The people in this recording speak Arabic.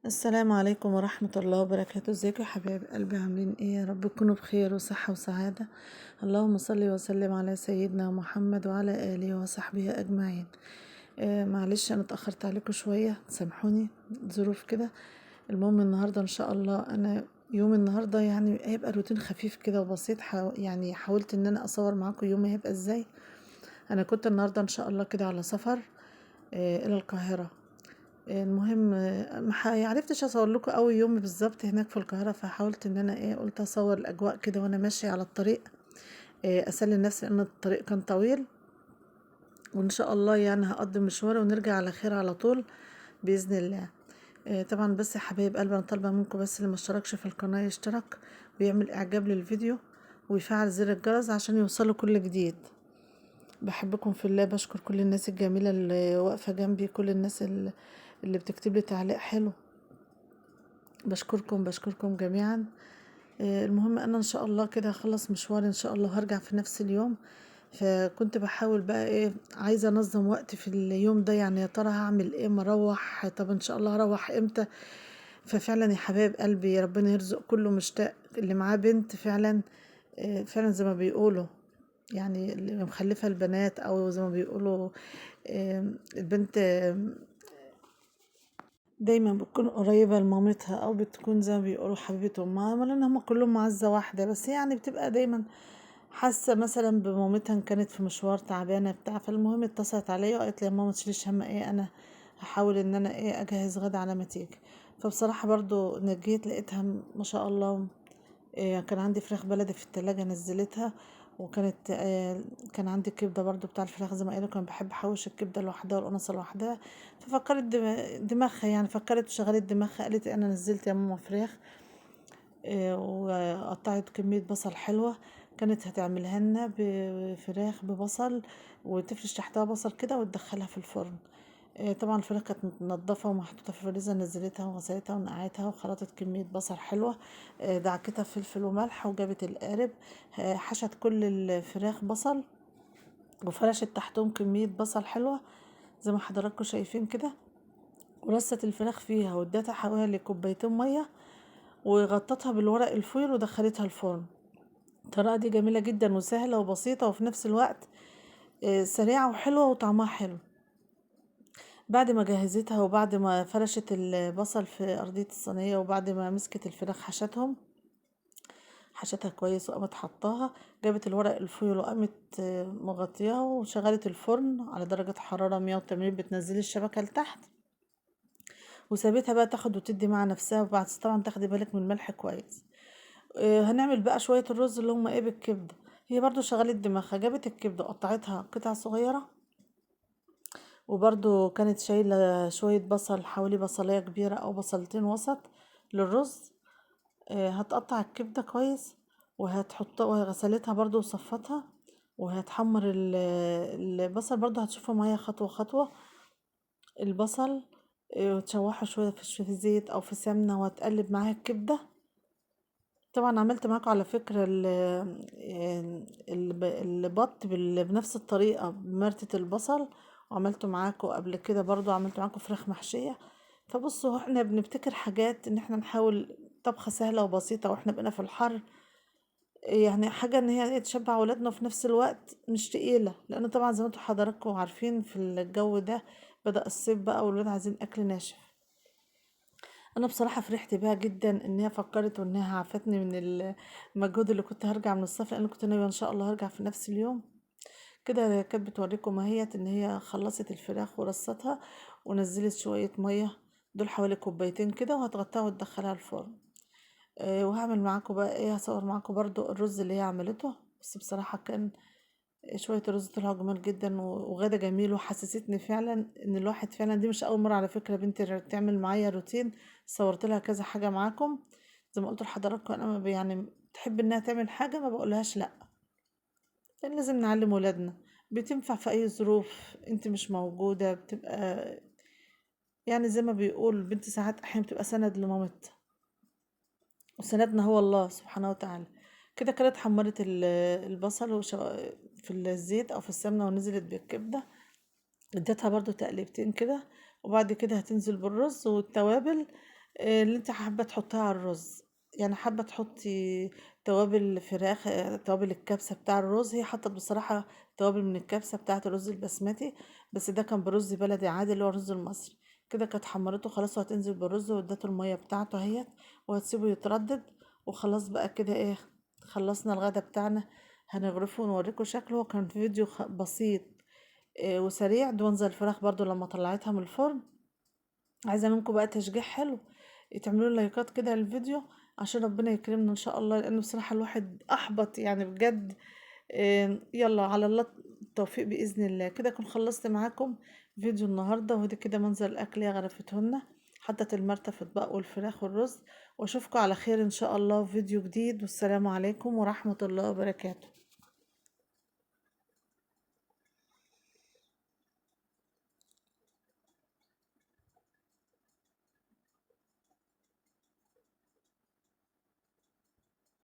السلام عليكم ورحمة الله وبركاته. ازيكم يا حبايب قلبي؟ عاملين ايه؟ يا رب تكونوا بخير وصحة وسعادة. اللهم صل وسلم على سيدنا محمد وعلى آله وصحبه أجمعين. معلش أنا اتأخرت عليكم شوية، سامحوني، ظروف كده. المهم النهاردة إن شاء الله أنا يوم النهاردة يعني هيبقى روتين خفيف كده وبسيط. يعني حاولت إن أنا أصور معاكم يومي هيبقى ازاي. أنا كنت النهاردة إن شاء الله كده على سفر إلى القاهرة. المهم ما عرفتش اصور لكم اول يوم بالظبط هناك في القاهره، فحاولت ان انا قلت اصور الاجواء كده وانا ماشيه على الطريق. اسلي نفسي لان الطريق كان طويل، وان شاء الله يعني هقضي مشوار ونرجع على خير على طول باذن الله. طبعا بس يا حبايب قلبي انا طالبه منكم بس اللي ما اشتركش في القناه يشترك ويعمل اعجاب للفيديو ويفعل زر الجرس عشان يوصله كل جديد. بحبكم في الله، بشكر كل الناس الجميله اللي واقفه جنبي، كل الناس اللي بتكتب لي تعليق حلو. بشكركم جميعا. المهم انا ان شاء الله كده هخلص مشوار ان شاء الله هرجع في نفس اليوم. فكنت بحاول بقى عايزه انظم وقت في اليوم ده، يعني يا ترى هعمل ايه مروح؟ طب ان شاء الله هروح امتى؟ ففعلا يا حبايب قلبي ربنا يرزق كله مشتاق اللي معاه بنت فعلا. فعلا زي ما بيقولوا، يعني اللي مخلفه البنات او زي ما بيقولوا البنت دايما بتكون قريبة لمامتها او بتكون زي ما بيقولوا حبيبة امها، لان هم كلهم معزة واحدة، بس يعني بتبقى دايما حاسة مثلا بمامتها ان كانت في مشوار تعبانة بتاع. فالمهم اتصلت عليا وقالت لي يا ماما متشيليش هم، انا هحاول ان انا اجهز غدا على ما تيجي. فبصراحة برضو نجيت لقيتها ما شاء الله. كان عندي فراخ بلدي في التلاجة نزلتها، وكانت كان عندي كبدة برضو بتاع الفراخ زي ما قالوا، كان بحب احوش الكبدة لوحدها والقنصة لوحدها. ففكرت دماغها، يعني فكرت وشغلت دماغها، قالت انا نزلت يا ماما فراخ وقطعت كمية بصل حلوة. كانت هتعملها لنا بفراخ ببصل وتفرش تحتها بصل كده وتدخلها في الفرن. طبعا الفراخ كانت متنضفة ومحطوطة في الفريزر، نزلتها وغسلتها ونقعتها وخلطت كمية بصل حلوة. دعكتها فلفل وملح وجابت القارب. حشت كل الفراخ بصل وفرشت تحتهم كمية بصل حلوة زي ما حضراتكم شايفين كده، ورصت الفراخ فيها وادتها حوالي كوبايتين مية وغطتها بالورق الفويل ودخلتها الفرن. الطريقة دي جميلة جدا وسهلة وبسيطة وفي نفس الوقت سريعة وحلوة وطعمها حلو. بعد ما جهزتها وبعد ما فرشت البصل في أرضية الصينية وبعد ما مسكت الفراخ حشتها كويس وقامت حطاها، جابت الورق الفويل وقامت مغطياها وشغلت الفرن على درجة حرارة 180، بتنزلي الشبكة لتحت وسابتها بقى تاخد وتدي مع نفسها. وبعد طبعا تاخدي بالك من الملح كويس. هنعمل بقى شوية الرز اللي هم بالكبدة. هي برضو شغلت دماغها، جابت الكبدة قطعتها قطع صغيرة، وبرضو كانت شايلة شوية بصل، حوالي بصلية كبيرة أو بصلتين وسط للرز. هتقطع الكبدة كويس وهتحطها، وغسلتها برضو وصفتها، وهتحمر البصل برضو هتشوفوا معايا خطوة خطوة. البصل وتشوحه شوية في الزيت أو في سمنة وهتقلب معاها الكبدة. طبعا عملت معاكم على فكرة البط بنفس الطريقة بمرتة البصل، وعملته معاكم قبل كده برضو عملت معاكم فراخ محشية. فبصوا احنا بنبتكر حاجات ان احنا نحاول طبخة سهلة وبسيطة واحنا بقينا في الحر، يعني حاجة ان هي تشبع ولادنا وفي نفس الوقت مش تقيلة، لان طبعا زي ما انتم حضراتكم عارفين في الجو ده بدأ الصيف بقى والولاد عايزين اكل ناشف. انا بصراحه فرحت بيها جدا ان هي فكرت وانها عافتني من المجهود اللي كنت هرجع من السفر، لان كنت ناويه ان شاء الله هرجع في نفس اليوم. كده كانت بتوريكم ماهية ان هي خلصت الفراخ ورصتها ونزلت شويه ميه، دول حوالي كوبايتين كده، وهتغطيها وتدخلها الفرن. وهعمل معاكم بقى هصور معاكم برضو الرز اللي هي عملته. بس بصراحه كان شوية الرز طلعوا جمال جدا وغدا جميل، وحسستني فعلا ان الواحد فعلا دي مش اول مرة على فكرة بنتي تعمل معايا روتين. صورت لها كذا حاجة معاكم زي ما قلت لحضراتكم، انا ما يعني تحب انها تعمل حاجة ما بقولهاش لا، لان لازم نعلم ولادنا. بتنفع في اي ظروف انت مش موجودة، بتبقى يعني زي ما بيقول البنت ساعات احيانا بتبقى سند لمامتها، وسندنا هو الله سبحانه وتعالى. كده كانت حمرت البصل في الزيت او في السمنة ونزلت بالكبدة، اديتها برضو تقليبتين كده، وبعد كده هتنزل بالرز والتوابل. اللي انت حابة تحطيها على الرز. يعني حابة تحطي توابل فراخ، توابل الكبسة بتاع الرز. هي حطت بصراحة توابل من الكبسة بتاعة الرز البسمتي، بس ده كان برز بلدي عادي اللي هو الرز المصري. كده كانت حمرته خلاص، وهتنزل بالرز وادته المية بتاعته اهيت، وهتسيبه يتردد. وخلاص بقى كده ايه، خلصنا الغدا بتاعنا. هنغرفه ونوريكم شكله. هو كان فيديو بسيط وسريع. دي منظر الفراخ برضو لما طلعتها من الفرن. عايزة منكم بقى تشجيع حلو، تعملوا لايكات كده للفيديو عشان ربنا يكرمنا ان شاء الله، لان بصراحة الواحد احبط يعني بجد. يلا على الله التوفيق بإذن الله. كده اكون خلصت معاكم فيديو النهاردة، وهدي كده منظر الاكل يا غرفتهن. حطت المرتة في اطباق والفراخ والرز. واشوفكم على خير ان شاء الله في فيديو جديد، والسلام عليكم ورحمة الله وبركاته.